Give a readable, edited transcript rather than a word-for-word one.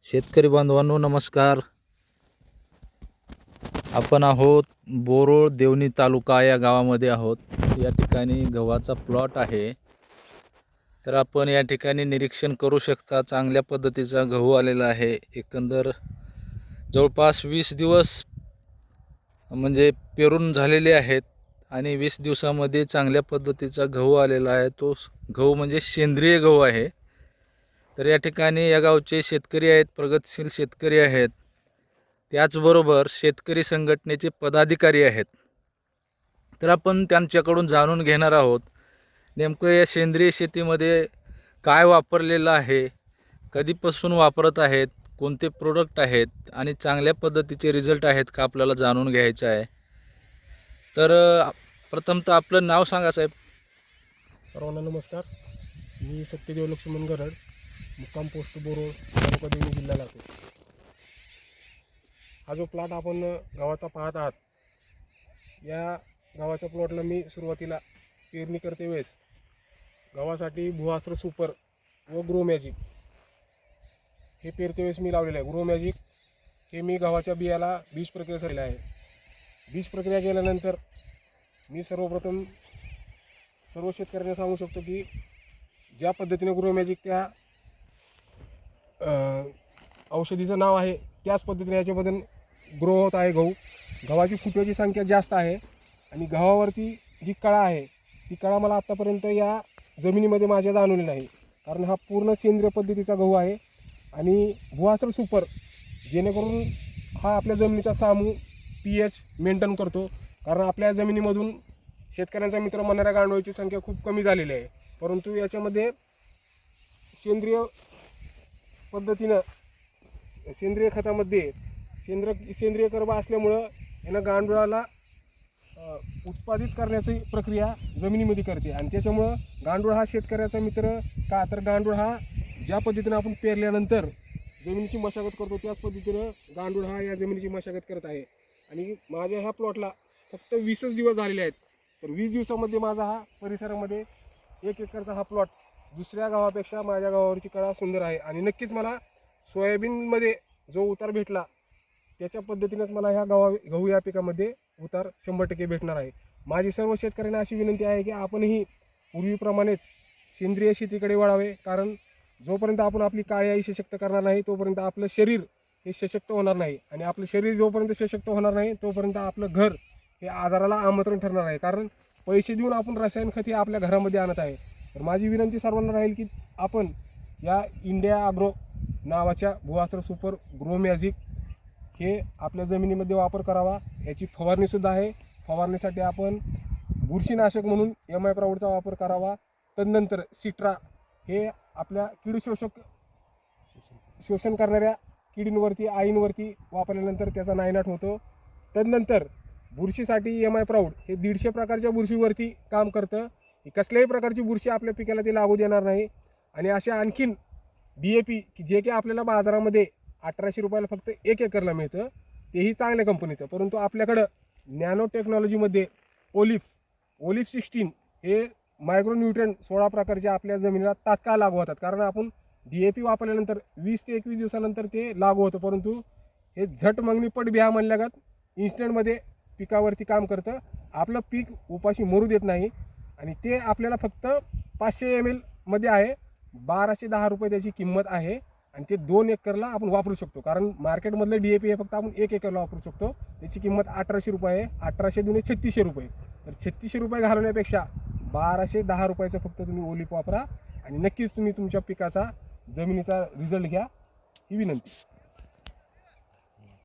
शेतकरी बांधवांनो नमस्कार. आपण आहोत बोरोळ देवणी तालुका या गावामध्ये आहोत. या ठिकाणी गव्हाचा प्लॉट आहे. तर आपण या ठिकाणी निरीक्षण करू शकता, चांगल्या पद्धतीचा गहू आलेला आहे. एकंदर जवळपास 20 दिवस म्हणजे पेरून झालेले आहेत आणि 20 दिवसामध्ये चांगल्या पद्धतीचा गहू आलेला आहे. तो गहू म्हणजे सेंद्रिय गहू आहे. तर या ठिकाणी या गावचे शेतकरी आहेत, प्रगतशील शेतकरी आहेत. त्याचबरोबर शेतकरी संघटनेचे पदाधिकारी आहेत. तर आपण त्यांच्याकडून जाणून घेणार आहोत नेमकं या सेंद्रिय शेतीमध्ये काय वापरलेलं आहे, कधीपासून वापरत आहेत, कोणते प्रोडक्ट आहेत आणि चांगल्या पद्धतीचे रिझल्ट आहेत का आपल्याला जाणून घ्यायचं आहे. तर प्रथमतः आपलं नाव सांगा साहेब. सर्वांना नमस्कार. मी सत्यदेव लक्ष्मण गरड, मुक्काम पोस्ट बोरोळ, तालुका देवणी, जिल्हा लातूर. हा जो प्लॉट आपण गावाचा पाहत आहात, या गावाच्या प्लॉटला मी सुरुवातीला पेरणी करते वेळेस गावासाठी भुआस्त्र सुपर व ग्रो मॅजिक हे पेरते वेळेस मी लावलेलं आहे. ग्रो मॅजिक हे मी गव्हाच्या बियाला बीज प्रक्रिया झालेला आहे. बीज प्रक्रिया केल्यानंतर मी सर्वप्रथम सर्व शेतकऱ्यांना सांगू शकतो की ज्या पद्धतीने ग्रो मॅजिक त्या औषधीचं नाव आहे त्याच पद्धतीने याच्याबद्दल ग्रो होत आहे. गव्हाची फुटव्याची संख्या जास्त आहे आणि गव्हावरती जी कळा आहे ती कळा मला आत्तापर्यंत या जमिनीमध्ये माझ्या जाणवली नाही, कारण हा पूर्ण सेंद्रिय पद्धतीचा गहू आहे. आणि भुआस्त्र सुपर जेणेकरून हा आपल्या जमिनीचा सामू pH मेंटेन करतो, कारण आपल्या जमिनीमधून शेतकऱ्यांचा मित्र म्हणणाऱ्या गांडूळाची संख्या खूप कमी झालेली आहे. परंतु याच्यामध्ये सेंद्रिय पद्धतीनं सेंद्रिय खतामध्ये सेंद्रिय कर्ब असल्यामुळं यानं गांडुळाला उत्पादित करण्याची प्रक्रिया जमिनीमध्ये करते आणि त्याच्यामुळं गांडूळ हा शेतकऱ्याचा मित्र का, तर गांडूळ हा ज्या पद्धतीनं आपण पेरल्यानंतर जमिनीची मशागत करतो त्याच पद्धतीनं गांडूळ हा या जमिनीची मशागत करत आहे. आणि माझ्या ह्या प्लॉटला फक्त 20च दिवस झालेले आहेत. तर 20 दिवसामध्ये माझा हा परिसरामध्ये 1 एकरचा हा प्लॉट दुसऱ्या गावापेक्षा माझ्या गावावरची कळा सुंदर आहे. आणि नक्कीच मला सोयाबीनमध्ये जो उतार भेटला त्याच्या पद्धतीनेच मला ह्या गहू या पिकामध्ये उतार 100% भेटणार आहे. माझी सर्व शेतकऱ्यांना अशी विनंती आहे की आपणही पूर्वीप्रमाणेच सेंद्रिय शेतीकडे वळावे, कारण जोपर्यंत आपण आपली काळी आई सशक्त करणार नाही तोपर्यंत आपलं शरीर हे सशक्त होणार नाही. आणि आपलं शरीर जोपर्यंत सशक्त होणार नाही तोपर्यंत आपलं घर हे आजाराला आमंत्रण ठरणार आहे, कारण पैसे देऊन आपण रसायन खत हे आपल्या घरामध्ये आणत आहे. तर माझी विनंती सर्वांना राहील की आपण या इंडिया ॲग्रो नावाच्या भुआस्त्र सुपर ग्रो मॅजिक हे आपल्या जमिनीमध्ये वापर करावा. याची फवारणीसुद्धा आहे. फवारणीसाठी आपण बुरशीनाशक म्हणून MI प्राऊडचा वापर करावा. तदनंतर सिट्रा हे आपल्या कीड शोषण करणाऱ्या किडींवरती आईंवरती वापरल्यानंतर त्याचा नायनाट होतो. तदनंतर बुरशीसाठी MI प्राऊड हे 150 प्रकारच्या बुरशीवरती काम करतं. कसल्याही प्रकारची बुरशी आपल्या पिकाला ते लागू देणार नाही. आणि अशा आणखीन DAP की जे की आपल्याला बाजारामध्ये 1800 रुपयाला फक्त 1 एकरला मिळतं, तेही चांगल्या कंपनीचं. परंतु आपल्याकडं नॅनो टेक्नॉलॉजीमध्ये ओलिफ 16 हे मायक्रोन्यूट्रन 16 प्रकारचे आपल्या जमिनीला तात्काळ लागू होतात, कारण आपण DAP वापरल्यानंतर 20 ते 21 दिवसानंतर ते लागू होतं. परंतु हे झट मागणी पट बिहा म्हणल्यागत इन्स्टंटमध्ये पिकावरती काम करतं. आपलं पीक उपाशी मरू देत नाही. आणि ते आपल्याला फक्त 500 ml मध्ये आहे. 1210 रुपये त्याची किंमत आहे. आणि ते 2 एकरला आपण वापरू शकतो, कारण मार्केटमधलं DAP हे फक्त आपण 1 एकरला वापरू शकतो. त्याची किंमत 1800 रुपये आहे. 1800 दुने 3600 रुपये. तर 3600 रुपये घालवण्यापेक्षा 1210 रुपयाचं फक्त तुम्ही ओलिफ वापरा आणि नक्कीच तुम्ही तुमच्या पिकाचा जमिनीचा रिझल्ट घ्या, ही विनंती.